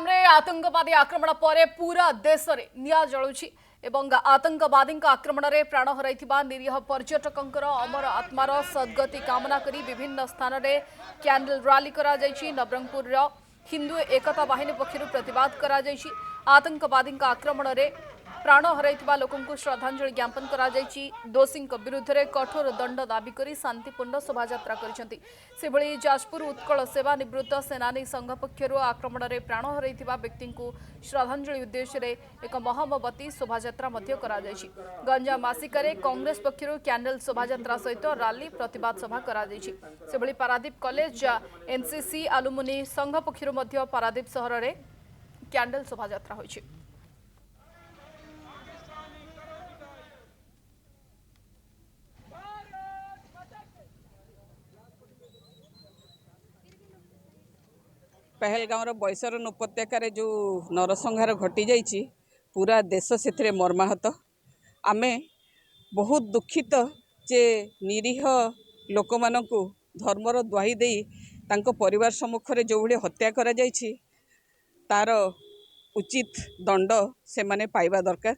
पहलगाम रे आतंकवादी आक्रमण पर पूरा देश में निया जलुछि एवं आतंकवादी आक्रमण में प्राण हराइथिबा निरीह पर्यटकंकर अमर आत्मार सद्गति कामना करी विभिन्न स्थान में कैंडल रैली करा जायछि। नवरंगपुर हिंदू एकता बाहिनी पक्षर प्रतिवाद करा जायछि। आतंकवादी आक्रमण में प्राण हराइथिबा लोकंकु श्रद्धांजलि ज्ञापन करा जायछि। दोषींक विरुद्ध रे कठोर दंड दाबी करी शांतिपूर्ण शोभायात्रा करिसेंति। सेभଳି जाजपुर उत्कल सेवा निवृत्त सेनानी संघ पक्षर आक्रमण में प्राण हराइथिबा व्यक्तिंकु श्रद्धांजलि उद्देश्य रे एक महमबती शोभायात्रा मध्य करा जायछि। गंजाम आसिकारे कांग्रेस पक्षर कैंडल शोभायात्रा सहित रैली प्रतिवाद सभा करा जायछि। सेभଳି पारादीप कॉलेज एनसीसी आलुमिनी संघ पक्षर मध्य पारादीप सहर रे कैंडल शोभायात्रा होइछि। पहलगाँव बैसरन उपत्यकार जो नरसंहार घटी जाइए पूरा देश से मर्माहत। आमे बहुत दुखित जे निरीह लोक मानू धर्मर दुहाई दे परिवार सम्मुखें जो भाई हत्या करा जाइछि तार उचित दंड से माने पाइबा दरकार।